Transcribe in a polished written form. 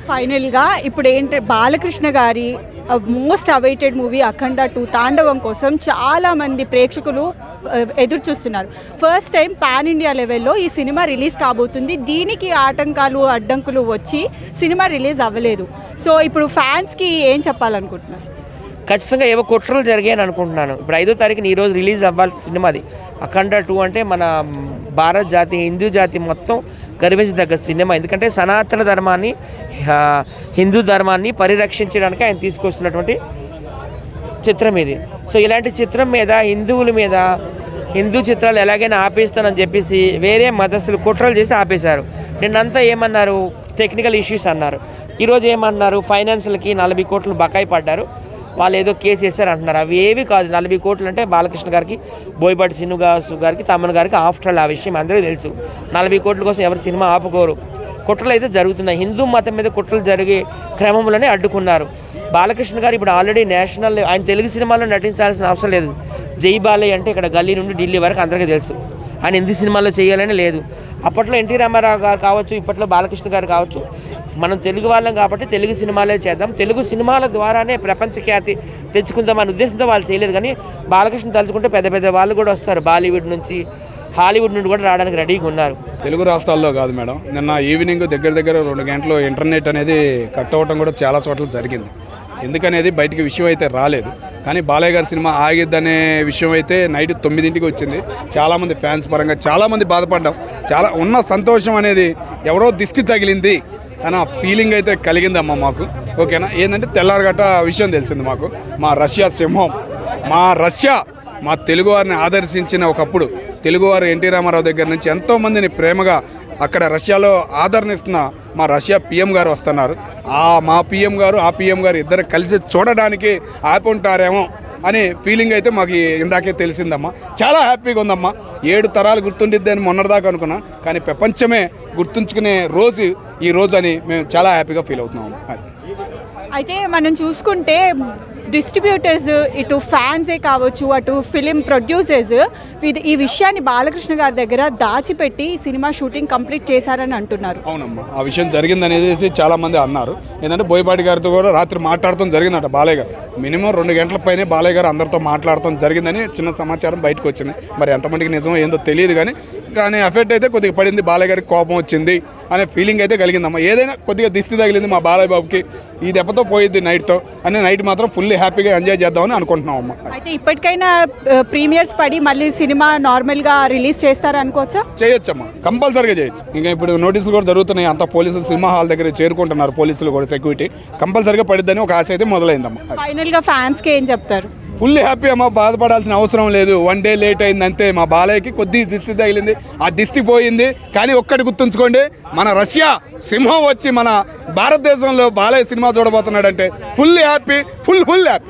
ఫైనల్గా ఇప్పుడు ఏంటంటే బాలకృష్ణ గారి మోస్ట్ అవైటెడ్ మూవీ అఖండ 2 తాండవం కోసం చాలామంది ప్రేక్షకులు ఎదురు చూస్తున్నారు. ఫస్ట్ టైం పాన్ ఇండియా లెవెల్లో ఈ సినిమా రిలీజ్ కాబోతుంది. దీనికి ఆటంకాలు అడ్డంకులు వచ్చి సినిమా రిలీజ్ అవ్వలేదు. సో ఇప్పుడు ఫ్యాన్స్కి ఏం చెప్పాలనుకుంటున్నారు? ఖచ్చితంగా ఏవో కుట్రలు జరిగాయని అనుకుంటున్నాను. ఇప్పుడు 5వ తారీఖున ఈరోజు రిలీజ్ అవ్వాల్సిన సినిమా అది అఖండ 2 అంటే మన భారత జాతి హిందూ జాతి మొత్తం గర్వించదగ్గ సినిమా. ఎందుకంటే సనాతన ధర్మాన్ని హిందూ ధర్మాన్ని పరిరక్షించడానికి ఆయన తీసుకొస్తున్నటువంటి చిత్రం ఇది. సో ఇలాంటి చిత్రం మీద హిందువుల మీద హిందూ చిత్రాలు ఎలాగైనా ఆపేస్తానని చెప్పేసి వేరే మతస్థులు కుట్రలు చేసి ఆపేశారు. నిన్నంతా ఏమన్నారు, టెక్నికల్ ఇష్యూస్ అన్నారు. ఈరోజు ఏమన్నారు, ఫైనాన్షియల్కి 40 కోట్లు బకాయి పడ్డారు, వాళ్ళు ఏదో కేసు వేస్తారు అంటున్నారు. అవి ఏవి కాదు. 40 కోట్లు అంటే బాలకృష్ణ గారికి, బోయపాటి శ్రీనివాస్ గారికి, తమ్మన్ గారికి ఆఫ్టర్ ఆల్ ఆ విషయం అందరికీ తెలుసు. 40 కోట్ల కోసం ఎవరు సినిమా ఆపుకోరు. కుట్రలు అయితే జరుగుతున్నాయి. హిందూ మతం మీద కుట్రలు జరిగే క్రమంలోనే అడ్డుకున్నారు. బాలకృష్ణ గారు ఇప్పుడు ఆల్రెడీ నేషనల్, ఆయన తెలుగు సినిమాలో నటించాల్సిన అవసరం లేదు. జై బాలయ్య అంటే ఇక్కడ గల్లీ నుండి ఢిల్లీ వరకు అందరికీ తెలుసు. ఆయన హిందీ సినిమాల్లో చేయాలని లేదు. అప్పట్లో ఎన్టీ రామారావు గారు కావచ్చు, ఇప్పట్లో బాలకృష్ణ గారు కావచ్చు, మనం తెలుగు వాళ్ళం కాబట్టి తెలుగు సినిమాలే చేద్దాం, తెలుగు సినిమాల ద్వారానే ప్రపంచ ఖ్యాతి తెచ్చుకుందాం అనే ఉద్దేశంతో వాళ్ళు చేయలేదు. కానీ బాలకృష్ణ తలుచుకుంటే పెద్ద పెద్ద వాళ్ళు కూడా వస్తారు. బాలీవుడ్ నుంచి, హాలీవుడ్ నుండి కూడా రావడానికి రెడీగా ఉన్నారు. తెలుగు రాష్ట్రాల్లో కాదు మేడం, నిన్న ఈవినింగ్ దగ్గర 2 గంటలు ఇంటర్నెట్ అనేది కట్ అవ్వటం కూడా చాలా చోట్ల జరిగింది. ఎందుకనేది బయటికి విషయం అయితే రాలేదు. కానీ బాలయ్య గారి సినిమా ఆగిద్దనే విషయం అయితే నైట్ 9ంటికి వచ్చింది. చాలామంది ఫ్యాన్స్ పరంగా చాలామంది బాధపడ్డాం. చాలా ఉన్న సంతోషం అనేది ఎవరో దిష్టి తగిలింది అన్న ఫీలింగ్ అయితే కలిగిందమ్మా మాకు. ఓకేనా, ఏంటంటే తెల్లారగట్ట విషయం తెలిసింది మాకు. మా రష్యా సింహం, మా తెలుగువారిని ఆదర్శించిన ఒకప్పుడు తెలుగువారు ఎన్టీ రామారావు దగ్గర నుంచి ఎంతోమందిని ప్రేమగా అక్కడ రష్యాలో ఆదరణిస్తున్న మా రష్యా పిఎం గారు వస్తున్నారు. మా పిఎం గారు ఆ పిఎం గారు ఇద్దరు కలిసి చూడడానికి ఆపుంటారేమో అనే ఫీలింగ్ అయితే మాకు ఇందాకే తెలిసిందమ్మా. చాలా హ్యాపీగా ఉందమ్మా. 7 తరాలు గుర్తుండిద్ది అని మొన్నటిదాకా అనుకున్నా, కానీ ప్రపంచమే గుర్తుంచుకునే రోజు ఈ రోజు అని మేము చాలా హ్యాపీగా ఫీల్ అవుతున్నాము. అయితే మనం చూసుకుంటే డిస్ట్రిబ్యూటర్స్, ఇటు ఫ్యాన్సే కావచ్చు, అటు ఫిలిం ప్రొడ్యూసర్స్ ఈ విషయాన్ని బాలకృష్ణ గారి దగ్గర దాచిపెట్టి సినిమా షూటింగ్ కంప్లీట్ చేశారని అంటున్నారు. అవునమ్మా, ఆ విషయం జరిగిందనేసి చాలామంది అన్నారు. ఏంటంటే బోయపాటి గారితో కూడా రాత్రి మాట్లాడటం జరిగిందట బాలయ్య గారు. మినిమం 2 గంటల పైనే బాలయ్య గారు అందరితో మాట్లాడటం జరిగిందని చిన్న సమాచారం బయటకు వచ్చింది. మరి ఎంతమందికి నిజమో ఏందో తెలియదు, కానీ ఎఫెక్ట్ అయితే కొద్దిగా పడింది. బాలయ్య గారికి కోపం వచ్చింది అనే ఫీలింగ్ అయితే కలిగిందమ్మా. ఏదైనా కొద్దిగా దిష్టి తగిలింది మా బాలయ్య బాబుకి, ఈ దెబ్బతో పోయిద్ది నైట్తో అని నైట్ మాత్రం ఫుల్లీ హ్యాపీగా ఎంజాయ్ చేద్దామని అనుకుంటున్నాం అమ్మా. అయితే ఇప్పటికైనా ప్రీమియర్స్ పడి మళ్ళీ సినిమా నార్మల్గా రిలీజ్ చేస్తారా అనుకోవచ్చా? చేయొచ్చమ్మా, కంపల్సరీగా చేయొచ్చు. ఇంకా ఇప్పుడు నోటీసులు కూడా జరుగుతున్నాయి. అంతా పోలీసులు సినిమా హాల్ దగ్గర చేరుకుంటున్నారు. పోలీసులు కూడా సెక్యూరిటీ కంపల్సరీగా పడిద్దని ఒక ఆశ అయితే మొదలైందమ్మా. ఫైనల్గా ఫ్యాన్స్కి ఏం చెప్తారు? ఫుల్లీ హ్యాపీ అమ్మా, బాధపడాల్సిన అవసరం లేదు. 1 డే లేట్ అయింది అంతే. మా బాలయ్యకి కొద్ది దిష్టి తగిలింది, ఆ దిష్టి పోయింది. కానీ ఒక్కటి గుర్తుంచుకోండి, మన రష్యా సింహం వచ్చి మన భారతదేశంలో బాలయ్య సినిమా చూడబోతున్నాడంటే ఫుల్లీ హ్యాపీ, ఫుల్ హ్యాపీ.